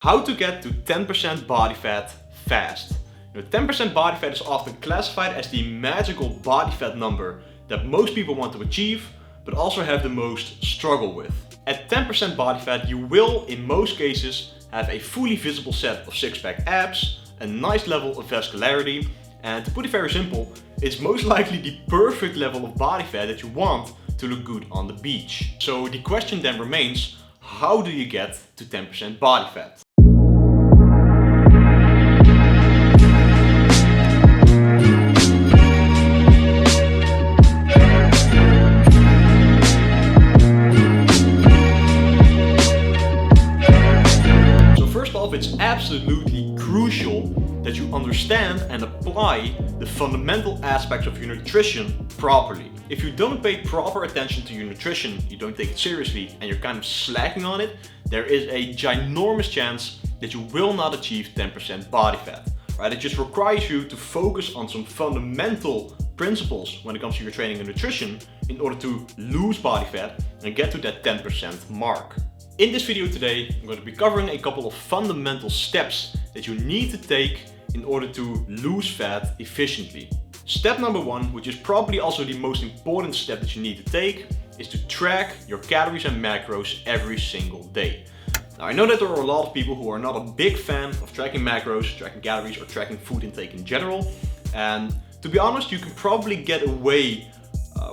How to get to 10% body fat fast. 10% body fat is often classified as the magical body fat number that most people want to achieve, but also have the most struggle with. At 10% body fat, you will, in most cases, have a fully visible set of six-pack abs, a nice level of vascularity, and to put it very simple, it's most likely the perfect level of body fat that you want to look good on the beach. So the question then remains, how do you get to 10% body fat? It's absolutely crucial that you understand and apply the fundamental aspects of your nutrition properly. If you don't pay proper attention to your nutrition, you don't take it seriously, and you're kind of slacking on it, there is a ginormous chance that you will not achieve 10% body fat. Right? It just requires you to focus on some fundamental principles when it comes to your training and nutrition in order to lose body fat and get to that 10% mark. In this video today, I'm going to be covering a couple of fundamental steps that you need to take in order to lose fat efficiently. Step number one, which is probably also the most important step that you need to take, is to track your calories and macros every single day. Now, I know that there are a lot of people who are not a big fan of tracking macros, tracking calories, or tracking food intake in general. And to be honest, you can probably get away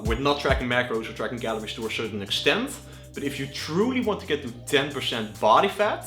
with not tracking macros or tracking calories to a certain extent. But if you truly want to get to 10% body fat,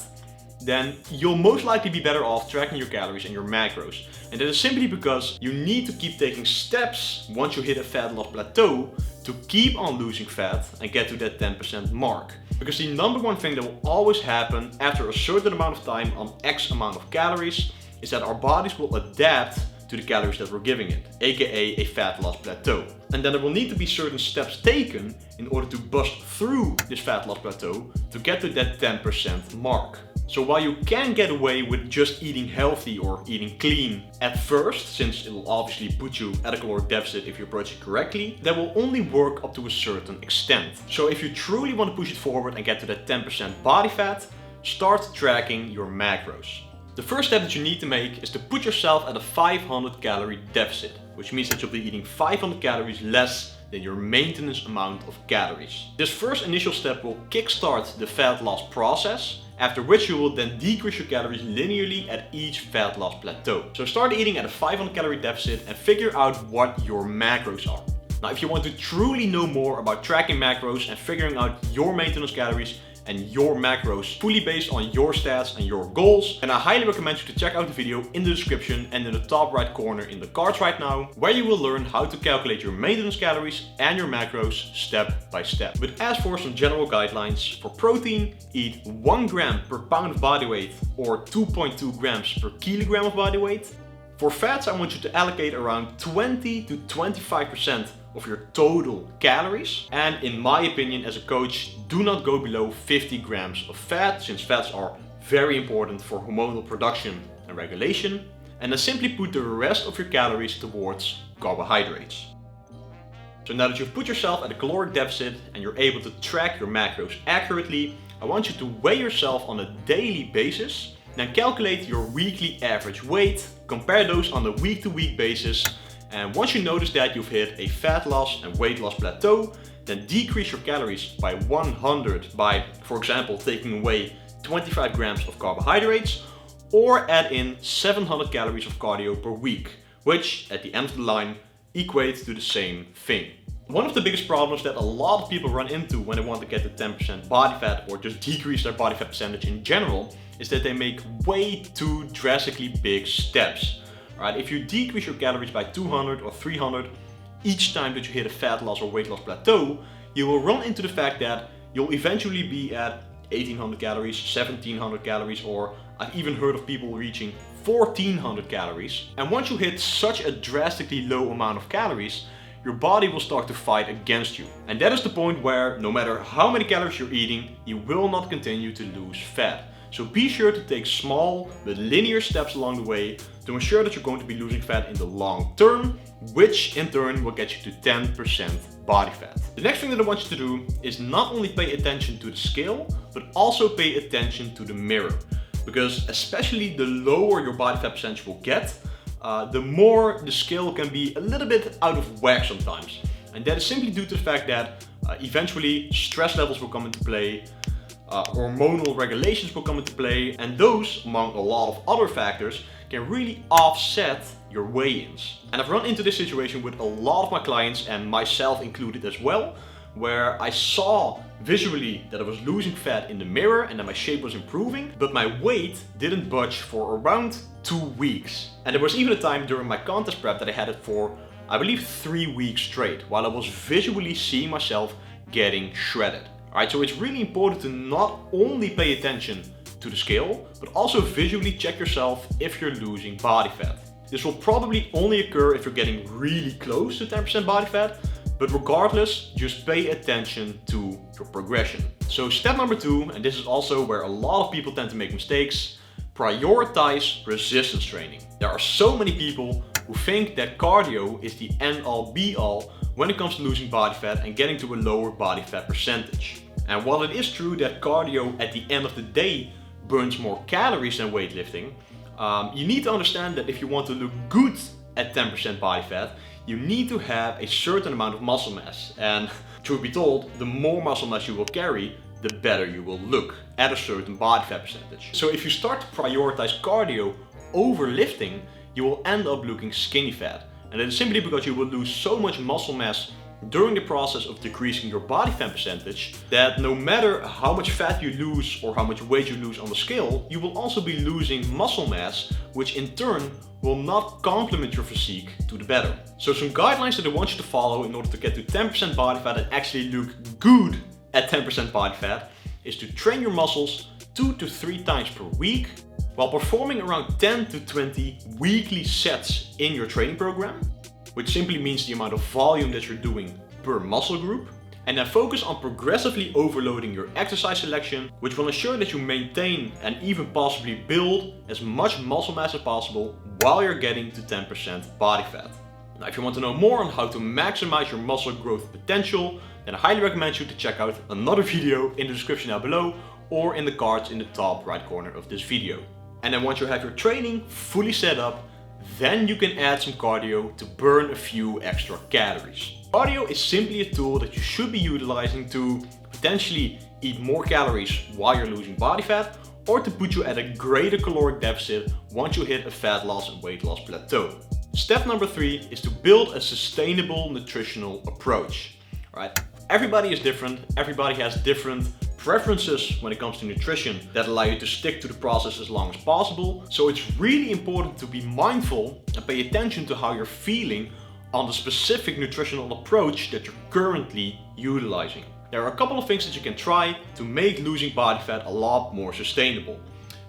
then you'll most likely be better off tracking your calories and your macros. And that is simply because you need to keep taking steps once you hit a fat loss plateau to keep on losing fat and get to that 10% mark. Because the number one thing that will always happen after a certain amount of time on X amount of calories is that our bodies will adapt to the calories that we're giving it, aka a fat loss plateau. And then there will need to be certain steps taken in order to bust through this fat loss plateau to get to that 10% mark. So while you can get away with just eating healthy or eating clean at first, since it will obviously put you at a caloric deficit if you approach it correctly, that will only work up to a certain extent. So if you truly want to push it forward and get to that 10% body fat, start tracking your macros. The first step that you need to make is to put yourself at a 500 calorie deficit, which means that you'll be eating 500 calories less than your maintenance amount of calories. This first initial step will kickstart the fat loss process, after which you will then decrease your calories linearly at each fat loss plateau. So start eating at a 500 calorie deficit and figure out what your macros are. Now, if you want to truly know more about tracking macros and figuring out your maintenance calories and your macros fully based on your stats and your goals, and I highly recommend you to check out the video in the description and in the top right corner in the cards right now, where you will learn how to calculate your maintenance calories and your macros step by step. But as for some general guidelines, for protein, eat 1 gram per pound of body weight or 2.2 grams per kilogram of body weight. For fats, I want you to allocate around 20 to 25% of your total calories. And in my opinion, as a coach, do not go below 50 grams of fat, since fats are very important for hormonal production and regulation. And then simply put the rest of your calories towards carbohydrates. So now that you've put yourself at a caloric deficit and you're able to track your macros accurately, I want you to weigh yourself on a daily basis. Then calculate your weekly average weight, compare those on a week-to-week basis, and once you notice that you've hit a fat loss and weight loss plateau, then decrease your calories by 100 by, for example, taking away 25 grams of carbohydrates, or add in 700 calories of cardio per week, which at the end of the line equates to the same thing. One of the biggest problems that a lot of people run into when they want to get to 10% body fat or just decrease their body fat percentage in general is that they make way too drastically big steps. Right? If you decrease your calories by 200 or 300 each time that you hit a fat loss or weight loss plateau, you will run into the fact that you'll eventually be at 1800 calories, 1700 calories, or I've even heard of people reaching 1400 calories. And once you hit such a drastically low amount of calories, your body will start to fight against you. And that is the point where no matter how many calories you're eating, you will not continue to lose fat. So be sure to take small but linear steps along the way to ensure that you're going to be losing fat in the long term, which in turn will get you to 10% body fat. The next thing that I want you to do is not only pay attention to the scale, but also pay attention to the mirror. because especially the lower your body fat percentage will get, the more the scale can be a little bit out of whack sometimes. And that is simply due to the fact that eventually stress levels will come into play, hormonal regulations will come into play, and those, among a lot of other factors, can really offset your weigh-ins. And I've run into this situation with a lot of my clients, and myself included as well, where I saw visually that I was losing fat in the mirror and that my shape was improving, but my weight didn't budge for around 2 weeks. And there was even a time during my contest prep that I had it for, I believe, 3 weeks straight, while I was visually seeing myself getting shredded. Alright, so it's really important to not only pay attention to the scale, but also visually check yourself if you're losing body fat. This will probably only occur if you're getting really close to 10% body fat, but regardless, just pay attention to your progression. So step number 2, and this is also where a lot of people tend to make mistakes, prioritize resistance training. There are so many people who think that cardio is the end all be all when it comes to losing body fat and getting to a lower body fat percentage. And while it is true that cardio at the end of the day burns more calories than weightlifting, you need to understand that if you want to look good at 10% body fat, you need to have a certain amount of muscle mass. And truth be told, the more muscle mass you will carry, the better you will look at a certain body fat percentage. So if you start to prioritize cardio over lifting, you will end up looking skinny fat. And that is simply because you will lose so much muscle mass during the process of decreasing your body fat percentage that no matter how much fat you lose or how much weight you lose on the scale, you will also be losing muscle mass, which in turn will not complement your physique to the better. So some guidelines that I want you to follow in order to get to 10% body fat and actually look good at 10% body fat is to train your muscles 2 to 3 times per week while performing around 10 to 20 weekly sets in your training program, which simply means the amount of volume that you're doing per muscle group, and then focus on progressively overloading your exercise selection, which will ensure that you maintain and even possibly build as much muscle mass as possible while you're getting to 10% body fat. Now, if you want to know more on how to maximize your muscle growth potential, then I highly recommend you to check out another video in the description down below or in the cards in the top right corner of this video. And then once you have your training fully set up, then you can add some cardio to burn a few extra calories. Cardio is simply a tool that you should be utilizing to potentially eat more calories while you're losing body fat, or to put you at a greater caloric deficit once you hit a fat loss and weight loss plateau. Step number 3 is to build a sustainable nutritional approach. Right? Everybody is different, everybody has different preferences when it comes to nutrition that allow you to stick to the process as long as possible. So it's really important to be mindful and pay attention to how you're feeling on the specific nutritional approach that you're currently utilizing. There are a couple of things that you can try to make losing body fat a lot more sustainable.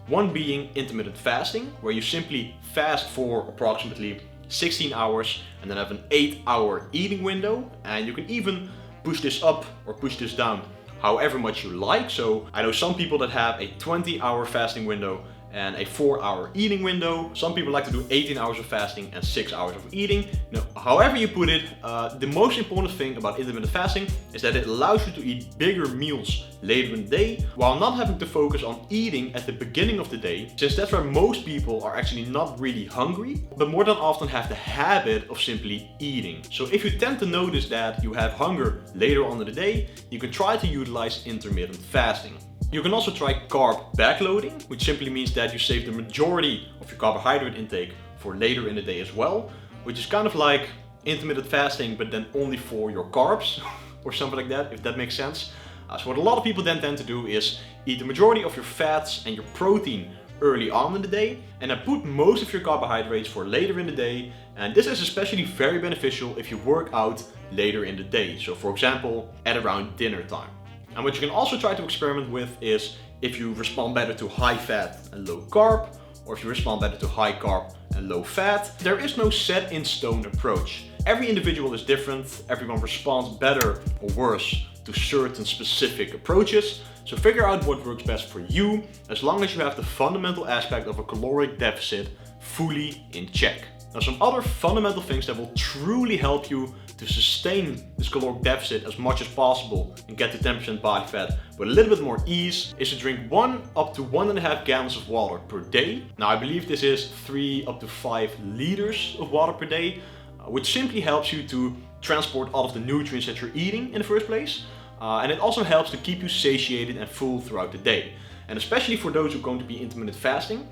One being intermittent fasting, where you simply fast for approximately 16 hours and then have an 8-hour eating window, and you can even push this up or push this down however much you like. So I know some people that have a 20-hour fasting window and a 4-hour eating window. Some people like to do 18 hours of fasting and 6 hours of eating. Now, however you put it, the most important thing about intermittent fasting is that it allows you to eat bigger meals later in the day while not having to focus on eating at the beginning of the day, since that's where most people are actually not really hungry, but more than often have the habit of simply eating. So if you tend to notice that you have hunger later on in the day, you can try to utilize intermittent fasting. You can also try carb backloading, which simply means that you save the majority of your carbohydrate intake for later in the day as well, which is kind of like intermittent fasting, but then only for your carbs or something like that, if that makes sense. So what a lot of people then tend to do is eat the majority of your fats and your protein early on in the day, and then put most of your carbohydrates for later in the day. And this is especially very beneficial if you work out later in the day. So for example, at around dinner time. And what you can also try to experiment with is if you respond better to high fat and low carb, or if you respond better to high carb and low fat. There is no set in stone approach. Every individual is different, everyone responds better or worse to certain specific approaches. So figure out what works best for you, as long as you have the fundamental aspect of a caloric deficit fully in check. Now, some other fundamental things that will truly help you to sustain this caloric deficit as much as possible and get to 10% body fat with a little bit more ease is to drink 1 up to 1.5 gallons of water per day. Now, I believe this is 3 up to 5 liters of water per day, which simply helps you to transport all of the nutrients that you're eating in the first place. And it also helps to keep you satiated and full throughout the day. And especially for those who are going to be intermittent fasting,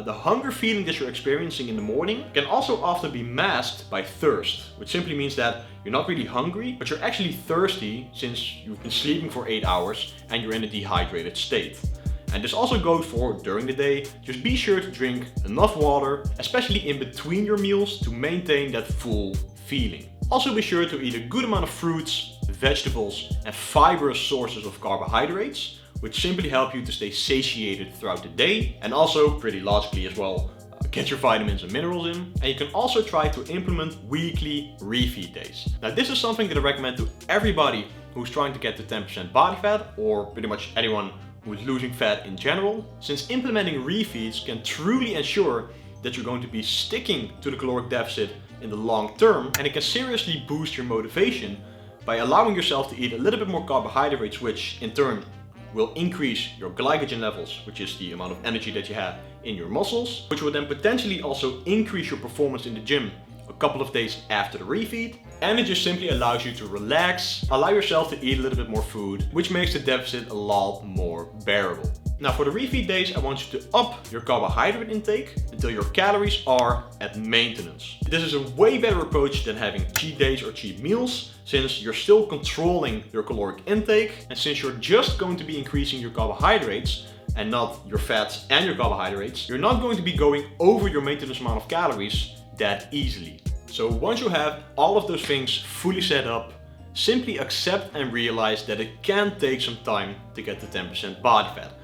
the hunger feeling that you're experiencing in the morning can also often be masked by thirst, which simply means that you're not really hungry, but you're actually thirsty since you've been sleeping for 8 hours and you're in a dehydrated state. And this also goes for during the day. Just be sure to drink enough water, especially in between your meals, to maintain that full feeling. Also be sure to eat a good amount of fruits, vegetables, and fibrous sources of carbohydrates, which simply help you to stay satiated throughout the day, and also, pretty logically as well, get your vitamins and minerals in. And you can also try to implement weekly refeed days. Now, this is something that I recommend to everybody who's trying to get to 10% body fat, or pretty much anyone who's losing fat in general, since implementing refeeds can truly ensure that you're going to be sticking to the caloric deficit in the long term, and it can seriously boost your motivation by allowing yourself to eat a little bit more carbohydrates, which in turn will increase your glycogen levels, which is the amount of energy that you have in your muscles, which will then potentially also increase your performance in the gym a couple of days after the refeed. And it just simply allows you to relax, allow yourself to eat a little bit more food, which makes the deficit a lot more bearable. Now, for the refeed days, I want you to up your carbohydrate intake until your calories are at maintenance. This is a way better approach than having cheat days or cheat meals, since you're still controlling your caloric intake, and since you're just going to be increasing your carbohydrates and not your fats and your carbohydrates, you're not going to be going over your maintenance amount of calories that easily. So once you have all of those things fully set up, simply accept and realize that it can take some time to get to 10% body fat.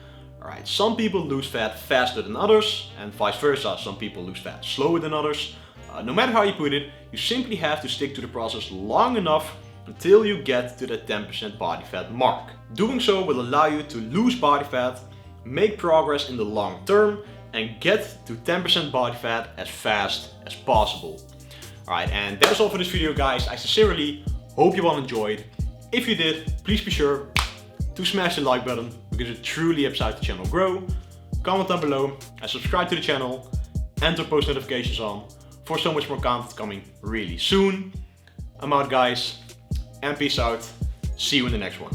Alright, some people lose fat faster than others, and vice versa, some people lose fat slower than others. No matter how you put it, you simply have to stick to the process long enough until you get to the 10% body fat mark. Doing so will allow you to lose body fat, make progress in the long term, and get to 10% body fat as fast as possible. Alright, and that's all for this video, guys. I sincerely hope you all enjoyed. If you did, please be sure to smash the like button, because it truly helps out the channel grow. Comment down below and subscribe to the channel, and turn post notifications on for so much more content coming really soon. I'm out, guys, and peace out. See you in the next one.